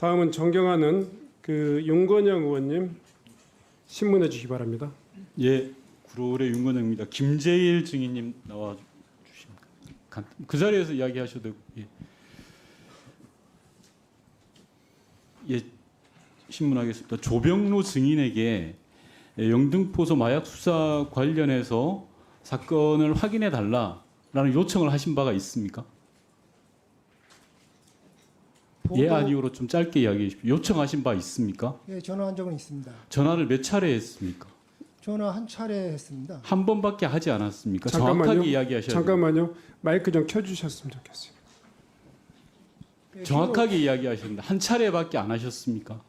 다음은 존경하는 윤건영 의원님 신문해 주시기 바랍니다. 예, 구로울의 윤건영입니다. 김재일 증인님 나와 주십니까? 그 자리에서 이야기하셔도 되고. 예. 예, 신문하겠습니다. 조병로 증인에게 영등포소 마약 수사 관련해서 사건을 확인해 달라라는 요청을 하신 바가 있습니까? 예, 아니오로 좀 짧게 이야기해 주십시오. 요청하신 바 있습니까? 예, 전화한 적은 있습니다. 전화를 몇 차례 했습니까? 전화 한 차례 했습니다. 한 번밖에 하지 않았습니까? 잠깐만요. 정확하게 이야기하셔야 돼요. 잠깐만요. 마이크 좀 켜주셨으면 좋겠어요. 예, 정확하게 이야기하셨는데 한 차례밖에 안 하셨습니까?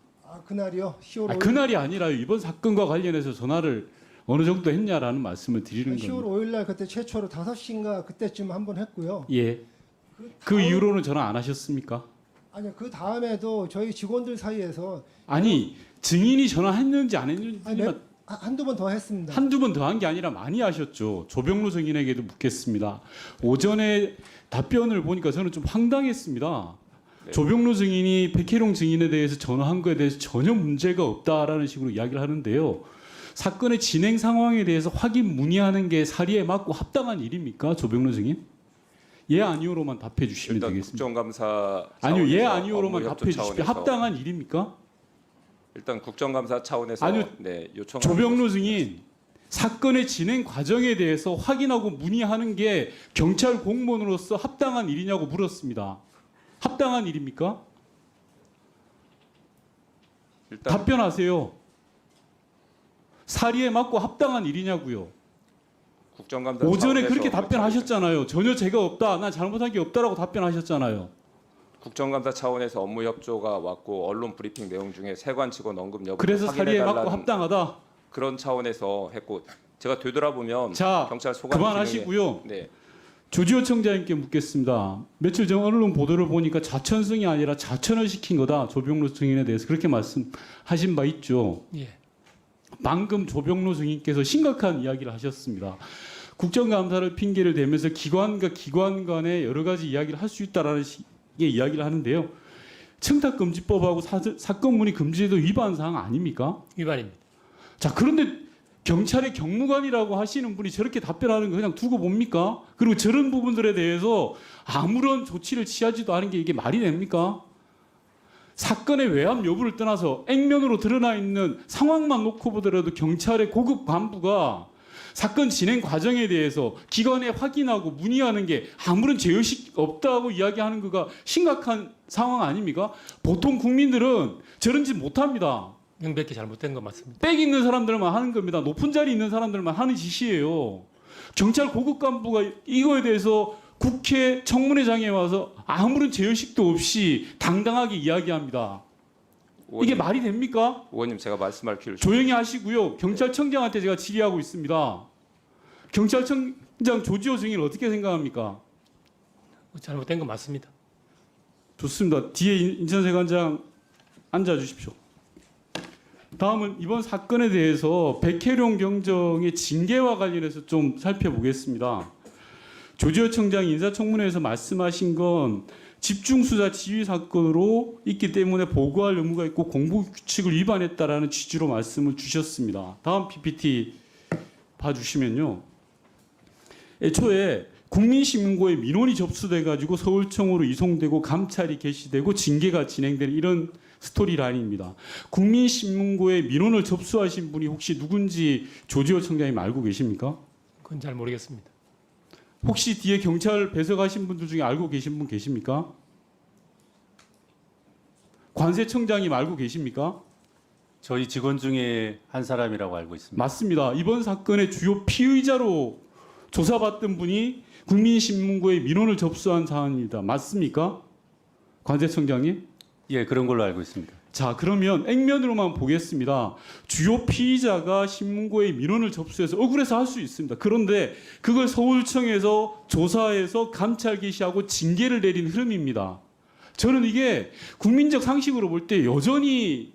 그날이요? 10월 5일. 그날이 아니라 이번 사건과 관련해서 전화를 어느 정도 했냐라는 말씀을 드리는 10월 겁니다. 5일 날 그때 최초로 5시인가 그때쯤 한 번 했고요. 예. 그 이후로는 전화 안 하셨습니까? 아니요. 그 다음에도 저희 직원들 사이에서 아니, 증인이 전화했는지 안 했는지 한두 번 더 했습니다. 한두 번 더 한 게 아니라 많이 하셨죠. 조병로 증인에게도 묻겠습니다. 오전에 답변을 보니까 저는 좀 황당했습니다. 네. 조병로 증인이 백혜룡 증인에 대해서 전화한 거에 대해서 전혀 문제가 없다라는 식으로 이야기를 하는데요. 사건의 진행 상황에 대해서 확인 문의하는 게 사리에 맞고 합당한 일입니까? 조병로 증인? 예, 아니오로만 답해 주시면 일단 되겠습니다. 국정감사 아니요, 예, 차원에서 아니오로만 업무 협조 답해 주십시오. 차원에서 합당한 일입니까? 일단 국정감사 차원에서 아니요, 네, 요청 조병로 증인 사건의 진행 과정에 대해서 확인하고 문의하는 게 경찰 공무원으로서 합당한 일이냐고 물었습니다. 합당한 일입니까? 일단 답변하세요. 사리에 맞고 합당한 일이냐고요. 국정감사 오전에 차원에서 그렇게 답변하셨잖아요. 전혀 죄가 없다. 난 잘못한 게 없다라고 답변하셨잖아요. 국정감사 차원에서 업무 협조가 왔고 언론 브리핑 내용 중에 세관 직원 언급 여부를 그래서 사리에 맞고 확인해달라는 합당하다. 그런 차원에서 했고 제가 되돌아보면 자, 경찰 소관 그만하시고요. 기능에 네, 조지호 청장님께 묻겠습니다. 며칠 전 언론 보도를 보니까 자천승이 아니라 자천을 시킨 거다. 조병로 증인에 대해서 그렇게 말씀하신 바 있죠. 예. 방금 조병로 증인께서 심각한 이야기를 하셨습니다. 국정감사를 핑계를 대면서 기관과 기관 간에 여러 가지 이야기를 할 수 있다라는 식의 이야기를 하는데요. 청탁금지법하고 사건문의 금지에도 위반 사항 아닙니까? 위반입니다. 자, 그런데 경찰의 경무관이라고 하시는 분이 저렇게 답변하는 거 그냥 두고 봅니까? 그리고 저런 부분들에 대해서 아무런 조치를 취하지도 않은 게 이게 말이 됩니까? 사건의 외압 여부를 떠나서 액면으로 드러나 있는 상황만 놓고 보더라도 경찰의 고급 간부가 사건 진행 과정에 대해서 기관에 확인하고 문의하는 게 아무런 죄의식 없다고 이야기하는 거가 심각한 상황 아닙니까? 보통 국민들은 저런 짓 못합니다. 명백히 잘못된 거 맞습니다. 빽 있는 사람들만 하는 겁니다. 높은 자리 있는 사람들만 하는 짓이에요. 경찰 고급 간부가 이거에 대해서 국회 청문회장에 와서 아무런 죄의식도 없이 당당하게 이야기합니다. 이게 의원님, 말이 됩니까? 의원님 제가 말씀할 기회를 조용히 하시고요. 경찰청장한테 제가 질의하고 있습니다. 경찰청장 조지호 증인 어떻게 생각합니까? 잘못된 거 맞습니다. 좋습니다. 뒤에 인천세관장 앉아주십시오. 다음은 이번 사건에 대해서 백혜룡 경정의 징계와 관련해서 좀 살펴보겠습니다. 조지호 청장이 인사청문회에서 말씀하신 건 집중수사 지휘 사건으로 있기 때문에 보고할 의무가 있고 공보규칙을 위반했다라는 취지로 말씀을 주셨습니다. 다음 PPT 봐주시면요. 애초에 국민신문고에 민원이 접수돼가지고 서울청으로 이송되고 감찰이 개시되고 징계가 진행되는 이런 스토리라인입니다. 국민신문고에 민원을 접수하신 분이 혹시 누군지 조지호 청장님 알고 계십니까? 그건 잘 모르겠습니다. 혹시 뒤에 경찰 배석하신 분들 중에 알고 계신 분 계십니까? 관세청장님 알고 계십니까? 저희 직원 중에 한 사람이라고 알고 있습니다. 맞습니다. 이번 사건의 주요 피의자로 조사받던 분이 국민신문고에 민원을 접수한 사안입니다. 맞습니까? 관세청장님? 예, 그런 걸로 알고 있습니다. 자, 그러면 액면으로만 보겠습니다. 주요 피의자가 신문고에 민원을 접수해서 억울해서 할 수 있습니다. 그런데 그걸 서울청에서 조사해서 감찰 개시하고 징계를 내린 흐름입니다. 저는 이게 국민적 상식으로 볼 때 여전히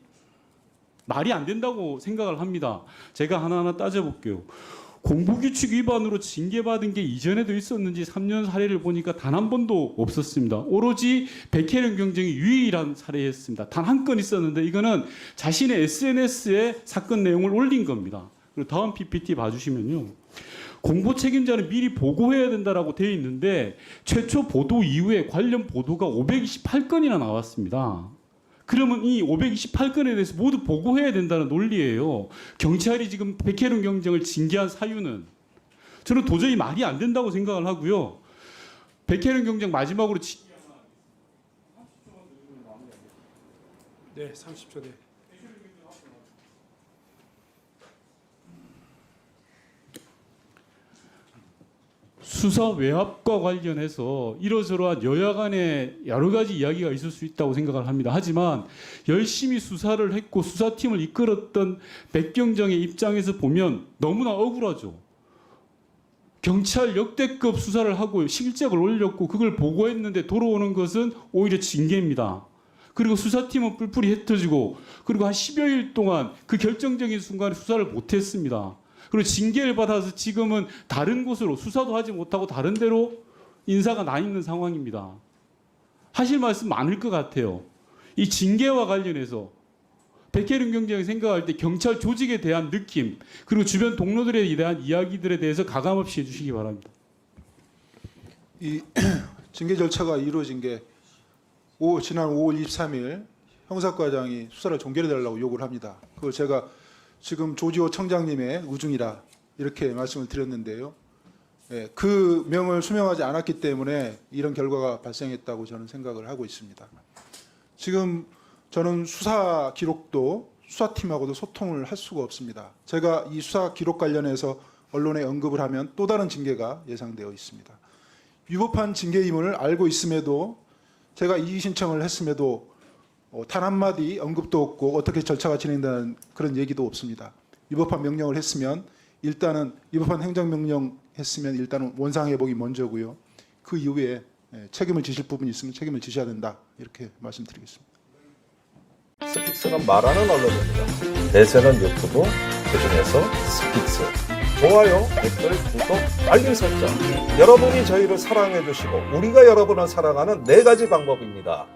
말이 안 된다고 생각을 합니다. 제가 하나하나 따져볼게요. 공보규칙 위반으로 징계받은 게 이전에도 있었는지 3년 사례를 보니까 단 한 번도 없었습니다. 오로지 백혜련 경정이 유일한 사례였습니다. 단 한 건 있었는데 이거는 자신의 SNS에 사건 내용을 올린 겁니다. 그리고 다음 PPT 봐주시면요. 공보 책임자는 미리 보고해야 된다라고 되어 있는데 최초 보도 이후에 관련 보도가 528건이나 나왔습니다. 그러면 이 528건에 대해서 모두 보고해야 된다는 논리예요. 경찰이 지금 백혜련 경정을 징계한 사유는 저는 도저히 말이 안 된다고 생각을 하고요. 백혜련 경정 마지막으로 네, 30초. 네. 수사 외압과 관련해서 이러저러한 여야 간에 여러 가지 이야기가 있을 수 있다고 생각을 합니다. 하지만 열심히 수사를 했고 수사팀을 이끌었던 백경정의 입장에서 보면 너무나 억울하죠. 경찰 역대급 수사를 하고 실적을 올렸고 그걸 보고했는데 돌아오는 것은 오히려 징계입니다. 그리고 수사팀은 뿔뿔이 흩어지고 그리고 한 10여일 동안 그 결정적인 순간에 수사를 못했습니다. 그리고 징계를 받아서 지금은 다른 곳으로 수사도 하지 못하고 다른 데로 인사가 나 있는 상황입니다. 하실 말씀 많을 것 같아요. 이 징계와 관련해서 백혜련 경정이 생각할 때 경찰 조직에 대한 느낌 그리고 주변 동료들에 대한 이야기들에 대해서 가감없이 해주시기 바랍니다. 이 징계 절차가 이루어진 게 지난 5월 23일 형사과장이 수사를 종결해달라고 요구를 합니다. 그걸 제가 지금 조지호 청장님의 의중이라 이렇게 말씀을 드렸는데요. 예, 그 명을 수명하지 않았기 때문에 이런 결과가 발생했다고 저는 생각을 하고 있습니다. 지금 저는 수사 기록도 수사팀하고도 소통을 할 수가 없습니다. 제가 이 수사 기록 관련해서 언론에 언급을 하면 또 다른 징계가 예상되어 있습니다. 위법한 징계임을 알고 있음에도 제가 이의 신청을 했음에도 단 한마디 언급도 없고 어떻게 절차가 진행되는 그런 얘기도 없습니다. 위법한 명령을 했으면 일단은 위법한 행정명령 했으면 일단은 원상회복이 먼저고요. 그 이후에 책임을 지실 부분이 있으면 책임을 지셔야 된다. 이렇게 말씀드리겠습니다. 스픽스는 말하는 언론입니다. 대세는 유튜브, 그중에서 스픽스. 좋아요, 댓글, 구독, 알림 설정. 여러분이 저희를 사랑해 주시고 우리가 여러분을 사랑하는 4가지 방법입니다.